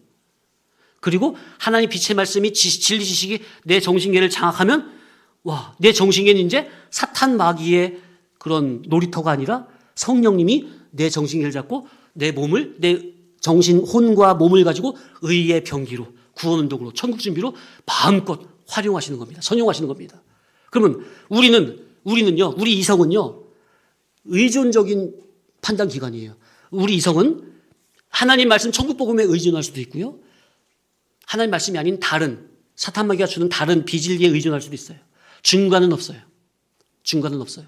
그리고 하나님 빛의 말씀이 진리 지식이 내 정신계를 장악하면 와, 내 정신계는 이제 사탄 마귀의 그런 놀이터가 아니라 성령님이 내 정신계를 잡고 내 몸을, 내 정신, 혼과 몸을 가지고 의의 병기로, 구원운동으로, 천국준비로 마음껏 활용하시는 겁니다. 선용하시는 겁니다. 그러면 우리는요, 우리 이성은요, 의존적인 판단 기관이에요. 우리 이성은 하나님 말씀 천국복음에 의존할 수도 있고요. 하나님 말씀이 아닌 다른, 사탄 마귀가 주는 다른 비진리에 의존할 수도 있어요. 중간은 없어요. 중간은 없어요.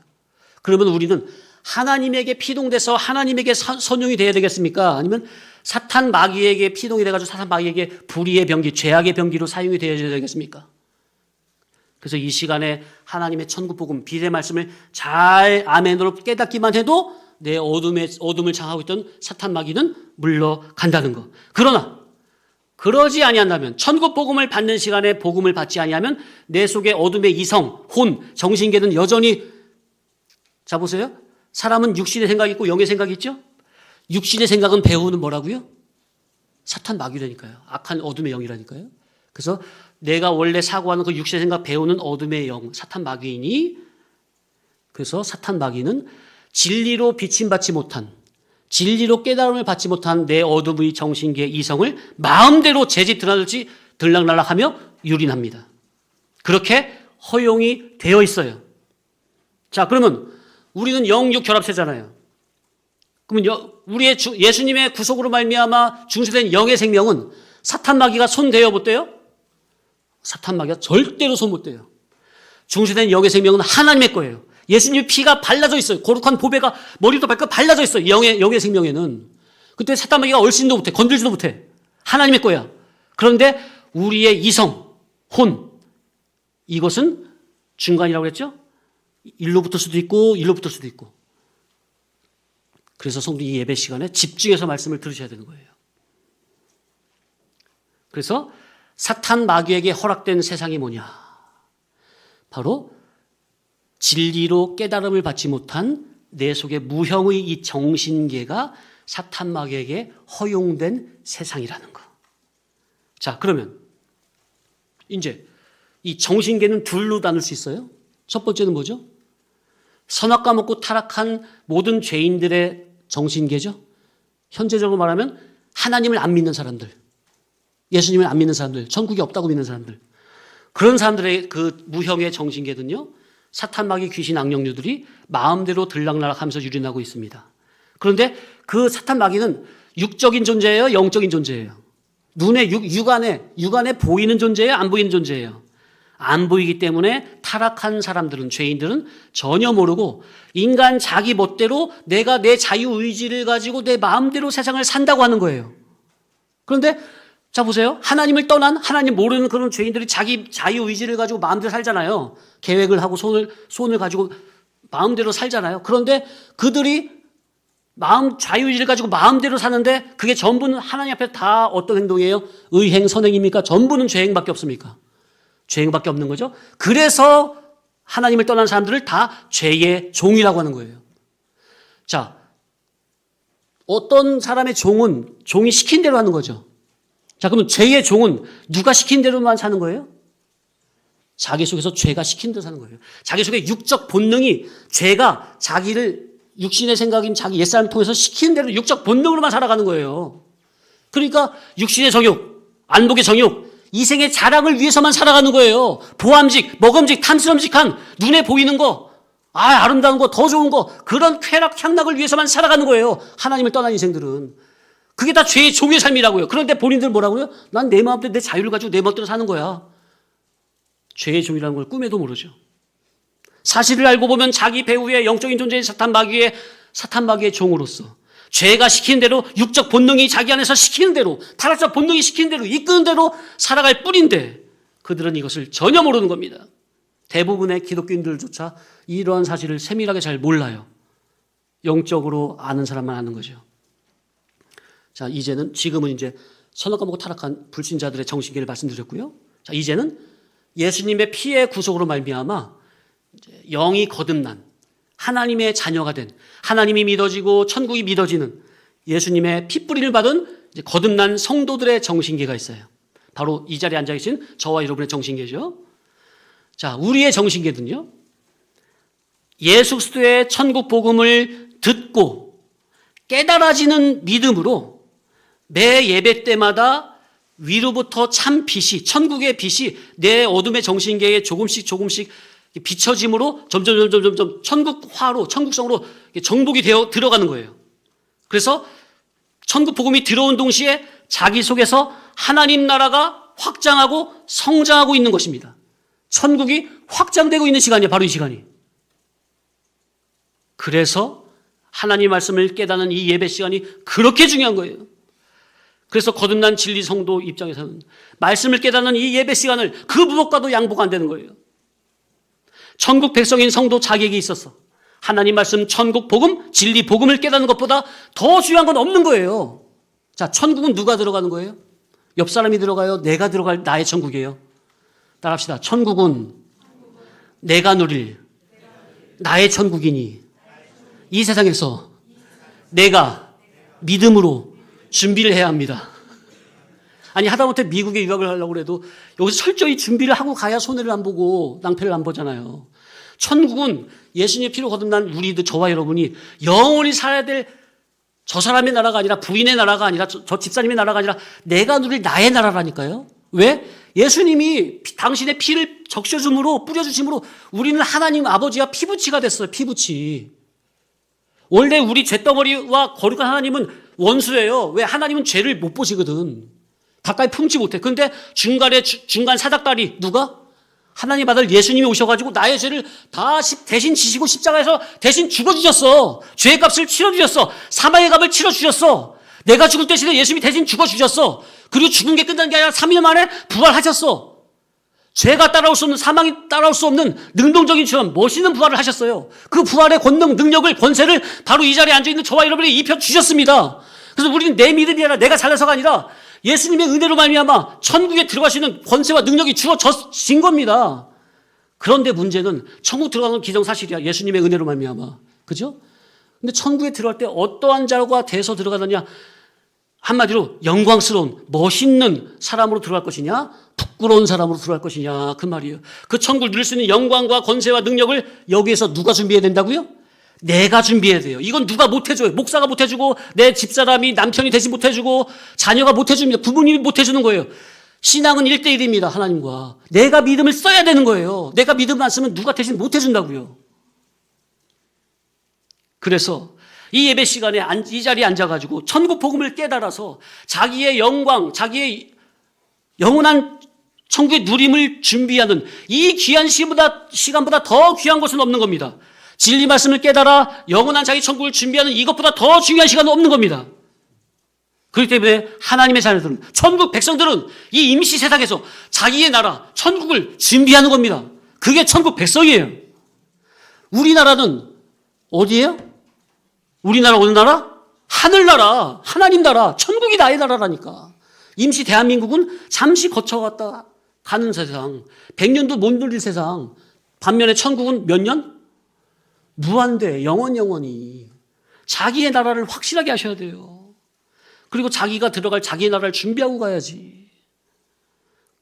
그러면 우리는 하나님에게 피동돼서 하나님에게 선용이 돼야 되겠습니까? 아니면 사탄 마귀에게 피동이 돼가지고 사탄 마귀에게 불의의 병기, 죄악의 병기로 사용이 되어야 되겠습니까? 그래서 이 시간에 하나님의 천국 복음, 비례 말씀을 잘 아멘으로 깨닫기만 해도 내 어둠을 장하고 있던 사탄 마귀는 물러간다는 거. 그러나 그러지 아니한다면, 천국 복음을 받는 시간에 복음을 받지 아니하면 내 속에 어둠의 이성, 혼, 정신계는 여전히, 자 보세요. 사람은 육신의 생각이 있고 영의 생각이 있죠? 육신의 생각은 배우는 뭐라고요? 사탄 마귀라니까요. 악한 어둠의 영이라니까요. 그래서 내가 원래 사고하는 그 육신의 생각 배우는 어둠의 영, 사탄 마귀이니, 그래서 사탄 마귀는 진리로 비침받지 못한, 진리로 깨달음을 받지 못한 내 어둠의 정신계 이성을 마음대로 재짓 드나들지 들락날락하며 유린합니다. 그렇게 허용이 되어 있어요. 자, 그러면 우리는 영육 결합체잖아요. 그러면 우리의 예수님의 구속으로 말미암아 중수된 영의 생명은 사탄 마귀가 손대요, 못 대요? 사탄 마귀가 절대로 손 못 대요. 중수된 영의 생명은 하나님의 거예요. 예수님의 피가 발라져 있어요. 거룩한 보배가 머리부터 발끝 발라져 있어요. 영의 생명에는. 그때 사탄 마귀가 얼씬도 못해. 건들지도 못해. 하나님의 거야. 그런데 우리의 이성, 혼, 이것은 중간이라고 그랬죠? 일로 붙을 수도 있고 일로 붙을 수도 있고. 그래서 성도 이 예배 시간에 집중해서 말씀을 들으셔야 되는 거예요. 그래서 사탄 마귀에게 허락된 세상이 뭐냐? 바로 진리로 깨달음을 받지 못한 내 속의 무형의 이 정신계가 사탄 마귀에게 허용된 세상이라는 거. 자, 그러면 이제 이 정신계는 둘로 나눌 수 있어요. 첫 번째는 뭐죠? 선악과 먹고 타락한 모든 죄인들의 정신계죠. 현재적으로 말하면 하나님을 안 믿는 사람들, 예수님을 안 믿는 사람들, 천국이 없다고 믿는 사람들, 그런 사람들의 그 무형의 정신계는요, 사탄 마귀 귀신 악령류들이 마음대로 들락날락하면서 유린하고 있습니다. 그런데 그 사탄 마귀는 육적인 존재예요, 영적인 존재예요? 눈에 육안에 보이는 존재예요, 안 보이는 존재예요? 안 보이기 때문에 타락한 사람들은, 죄인들은 전혀 모르고 인간 자기 멋대로 내가 내 자유의지를 가지고 내 마음대로 세상을 산다고 하는 거예요. 그런데 자 보세요. 하나님을 떠난, 하나님 모르는 그런 죄인들이 자기 자유의지를 가지고 마음대로 살잖아요. 계획을 하고 손을 가지고 마음대로 살잖아요. 그런데 그들이 자유의지를 가지고 마음대로 사는데 그게 전부는 하나님 앞에 다 어떤 행동이에요? 의행, 선행입니까? 전부는 죄행밖에 없습니까? 죄행밖에 없는 거죠. 그래서 하나님을 떠난 사람들을 다 죄의 종이라고 하는 거예요. 자, 어떤 사람의 종이 시킨 대로 하는 거죠. 자, 그러면 죄의 종은 누가 시킨 대로만 사는 거예요? 자기 속에서 죄가 시킨 대로 사는 거예요. 자기 속에 육적 본능이, 죄가 자기를 육신의 생각인 자기 옛사람을 통해서 시키는 대로 육적 본능으로만 살아가는 거예요. 그러니까 육신의 정욕, 안목의 정욕, 이생의 자랑을 위해서만 살아가는 거예요. 보암직, 먹음직, 탐스럼직한 눈에 보이는 거, 아름다운 거, 더 좋은 거, 그런 쾌락, 향락을 위해서만 살아가는 거예요. 하나님을 떠난 인생들은. 그게 다 죄의 종의 삶이라고요. 그런데 본인들 뭐라고요? 난 내 마음대로 내 자유를 가지고 내 멋대로 사는 거야. 죄의 종이라는 걸 꿈에도 모르죠. 사실을 알고 보면 자기 배후의 영적인 존재인 사탄 마귀의 종으로서 죄가 시키는 대로, 육적 본능이 자기 안에서 시키는 대로, 타락적 본능이 시키는 대로, 이끄는 대로 살아갈 뿐인데 그들은 이것을 전혀 모르는 겁니다. 대부분의 기독교인들조차 이러한 사실을 세밀하게 잘 몰라요. 영적으로 아는 사람만 아는 거죠. 자, 지금은 이제 선악과 먹고 타락한 불신자들의 정신계를 말씀드렸고요. 자, 이제는 예수님의 피의 구속으로 말미암아 영이 거듭난 하나님의 자녀가 된, 하나님이 믿어지고 천국이 믿어지는 예수님의 핏뿌리를 받은 거듭난 성도들의 정신계가 있어요. 바로 이 자리에 앉아 계신 저와 여러분의 정신계죠. 자, 우리의 정신계는요, 예수 그리스도의 천국 복음을 듣고 깨달아지는 믿음으로 매 예배 때마다 위로부터 참 빛이, 천국의 빛이 내 어둠의 정신계에 조금씩 비춰짐으로 점점 천국화로, 천국성으로 정복이 되어 들어가는 거예요. 그래서 천국 복음이 들어온 동시에 자기 속에서 하나님 나라가 확장하고 성장하고 있는 것입니다. 천국이 확장되고 있는 시간이에요. 바로 이 시간이. 그래서 하나님 말씀을 깨닫는 이 예배 시간이 그렇게 중요한 거예요. 그래서 거듭난 진리 성도 입장에서는 말씀을 깨닫는 이 예배 시간을 그 무엇과도 양보가 안 되는 거예요. 천국 백성인 성도 자격이 있었어. 하나님 말씀, 천국 복음, 진리 복음을 깨닫는 것보다 더 중요한 건 없는 거예요. 자, 천국은 누가 들어가는 거예요? 옆 사람이 들어가요? 내가 들어갈 나의 천국이에요. 따라합시다. 천국은 내가 누릴 나의 천국이니 이 세상에서 내가 믿음으로 준비를 해야 합니다. 아니, 하다못해 미국에 유학을 하려고 해도 여기서 철저히 준비를 하고 가야 손해를 안 보고 낭패를 안 보잖아요. 천국은 예수님의 피로 거듭난 우리들, 저와 여러분이 영원히 살아야 될 저 사람의 나라가 아니라, 부인의 나라가 아니라, 저 집사님의 나라가 아니라 내가 누릴 나의 나라라니까요. 왜? 예수님이 당신의 피를 적셔줌으로, 뿌려주심으로 우리는 하나님 아버지와 피부치가 됐어요. 피부치. 원래 우리 잿덩어리와 거룩한 하나님은 원수예요. 왜? 하나님은 죄를 못 보시거든. 가까이 품지 못해. 그런데 중간 사닥다리 누가? 하나님 아들 예수님이 오셔가지고 나의 죄를 다 대신 지시고 십자가에서 대신 죽어주셨어. 죄의 값을 치러주셨어. 사망의 값을 치러주셨어. 내가 죽을 대신에 예수님이 대신 죽어주셨어. 그리고 죽은 게 끝난 게 아니라 3일 만에 부활하셨어. 죄가 따라올 수 없는, 사망이 따라올 수 없는 능동적인 처럼 멋있는 부활을 하셨어요. 그 부활의 권능, 능력을, 권세를 바로 이 자리에 앉아있는 저와 여러분에게 입혀주셨습니다. 그래서 우리는 내 믿음이 아니라 내가 잘나서가 아니라 예수님의 은혜로 말미암아 천국에 들어가시는 권세와 능력이 주어진 겁니다. 그런데 문제는 천국 들어가는 건 기정사실이야. 예수님의 은혜로 말미암아. 그죠? 근데 천국에 들어갈 때 어떠한 자가 돼서 들어가느냐? 한마디로 영광스러운 멋있는 사람으로 들어갈 것이냐, 부끄러운 사람으로 들어갈 것이냐, 그 말이에요. 그 천국을 누릴 수 있는 영광과 권세와 능력을 여기에서 누가 준비해야 된다고요? 내가 준비해야 돼요. 이건 누가 못 해줘요. 목사가 못 해주고, 내 집사람이, 남편이 대신 못 해주고, 자녀가 못 해줍니다. 부모님이 못 해주는 거예요. 신앙은 1대1입니다. 하나님과. 내가 믿음을 써야 되는 거예요. 내가 믿음 안 쓰면 누가 대신 못 해준다고요. 그래서 이 예배 시간에 이 자리에 앉아가지고 천국 복음을 깨달아서 자기의 영광, 자기의 영원한 천국의 누림을 준비하는 이 귀한 시간보다 더 귀한 것은 없는 겁니다. 진리 말씀을 깨달아 영원한 자기 천국을 준비하는 이것보다 더 중요한 시간은 없는 겁니다. 그렇기 때문에 하나님의 자녀들은, 천국 백성들은 이 임시 세상에서 자기의 나라, 천국을 준비하는 겁니다. 그게 천국 백성이에요. 우리나라는 어디예요? 우리나라 어느 나라? 하늘나라, 하나님 나라, 천국이 나의 나라라니까. 임시 대한민국은 잠시 거쳐갔다 가는 세상, 100년도 못 누릴 세상. 반면에 천국은 몇 년? 무한대, 영원히. 자기의 나라를 확실하게 하셔야 돼요. 그리고 자기가 들어갈 자기의 나라를 준비하고 가야지.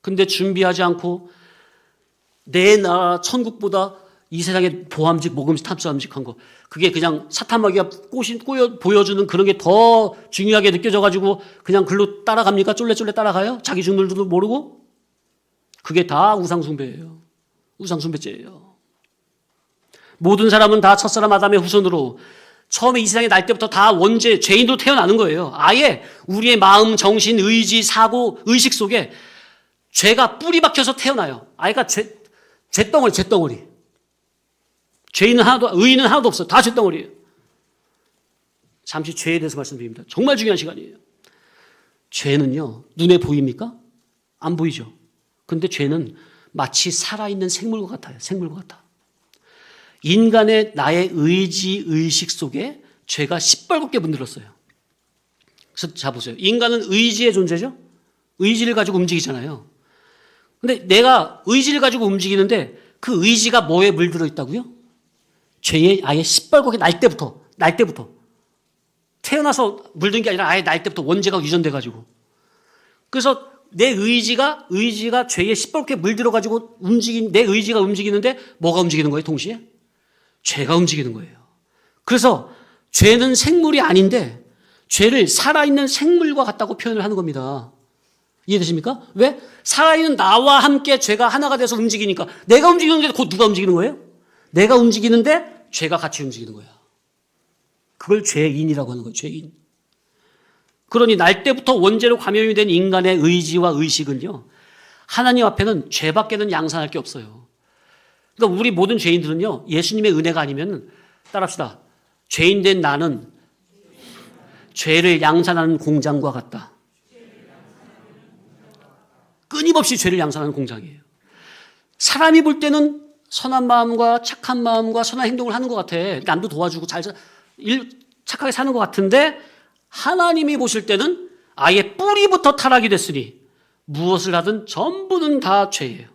근데 준비하지 않고 내 나라 천국보다 이 세상에 보암직, 모금직, 탐수암직한 거, 그게 그냥 사탄마귀가 보여주는 그런 게 더 중요하게 느껴져가지고 그냥 글로 따라갑니까? 쫄래쫄래 따라가요? 자기 죽는 줄도 모르고? 그게 다 우상숭배예요. 우상숭배죄예요. 모든 사람은 다 첫사람 아담의 후손으로 처음에 이 세상에 날 때부터 다 원죄, 죄인으로 태어나는 거예요. 아예 우리의 마음, 정신, 의지, 사고, 의식 속에 죄가 뿌리 박혀서 태어나요. 아이가 죄덩어리. 죄인은 하나도, 의인은 하나도 없어요. 다 죄덩어리예요. 잠시 죄에 대해서 말씀드립니다. 정말 중요한 시간이에요. 죄는요, 눈에 보입니까? 안 보이죠. 근데 죄는 마치 살아있는 생물과 같아요. 생물과 같아. 인간의 나의 의지, 의식 속에 죄가 시뻘겋게 문들었어요. 그래서 자 보세요. 인간은 의지의 존재죠. 의지를 가지고 움직이잖아요. 근데 내가 의지를 가지고 움직이는데 그 의지가 뭐에 물들어 있다고요? 죄에 아예 시뻘겋게 날 때부터 태어나서 물든 게 아니라 아예 날 때부터 원죄가 유전돼 가지고. 그래서 내 의지가 죄에 시뻘겋게 물들어 가지고 내 의지가 움직이는데 뭐가 움직이는 거예요? 동시에 죄가 움직이는 거예요. 그래서 죄는 생물이 아닌데 죄를 살아있는 생물과 같다고 표현을 하는 겁니다. 이해되십니까? 왜? 살아있는 나와 함께 죄가 하나가 돼서 움직이니까. 내가 움직이는데 곧 누가 움직이는 거예요? 내가 움직이는데 죄가 같이 움직이는 거야. 그걸 죄인이라고 하는 거예요. 죄인. 그러니 날 때부터 원죄로 감염이 된 인간의 의지와 의식은요, 하나님 앞에는 죄밖에는 양산할 게 없어요. 그러니까 우리 모든 죄인들은요, 예수님의 은혜가 아니면, 따라합시다. 죄인 된 나는 죄를 양산하는 공장과 같다. 끊임없이 죄를 양산하는 공장이에요. 사람이 볼 때는 선한 마음과 착한 마음과 선한 행동을 하는 것 같아. 남도 도와주고 착하게 사는 것 같은데 하나님이 보실 때는 아예 뿌리부터 타락이 됐으니 무엇을 하든 전부는 다 죄예요.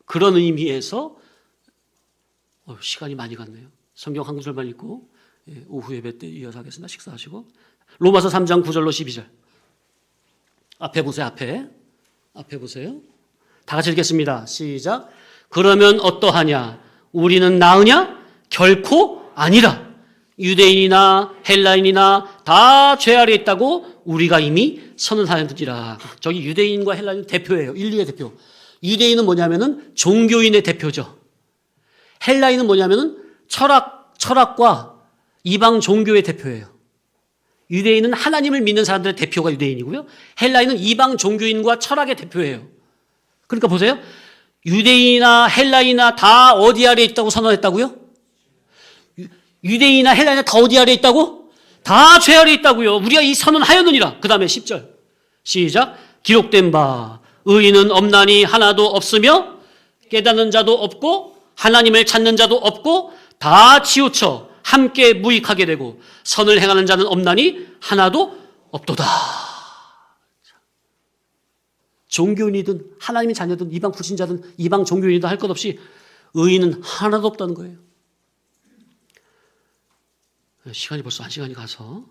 그런 의미에서 시간이 많이 갔네요. 성경 한 구절만 읽고 오후 예배 때 이어서 하겠습니다. 식사하시고. 로마서 3장 9절로 12절. 앞에 보세요. 앞에 보세요. 다 같이 읽겠습니다. 시작. 그러면 어떠하냐? 우리는 나으냐? 결코 아니라. 유대인이나 헬라인이나 다 죄 아래에 있다고 우리가 이미 선언하였느니라. 저기 유대인과 헬라인은 대표예요. 인류의 대표. 유대인은 뭐냐면은 종교인의 대표죠. 헬라인은 뭐냐면은 철학과 이방 종교의 대표예요. 유대인은 하나님을 믿는 사람들의 대표가 유대인이고요. 헬라인은 이방 종교인과 철학의 대표예요. 그러니까 보세요. 유대인이나 헬라인이나 다 어디 아래에 있다고 선언했다고요? 유대인이나 헬라인이나 다 어디 아래에 있다고? 다 죄 아래에 있다고요. 우리가 이 선언하였느니라. 그 다음에 10절. 시작. 기록된 바 의인은 없나니 하나도 없으며 깨닫는 자도 없고 하나님을 찾는 자도 없고 다 치우쳐 함께 무익하게 되고 선을 행하는 자는 없나니 하나도 없도다. 종교인이든 하나님의 자녀든 이방 불신자든 이방 종교인이든 할 것 없이 의인은 하나도 없다는 거예요. 시간이 벌써 1시간이 가서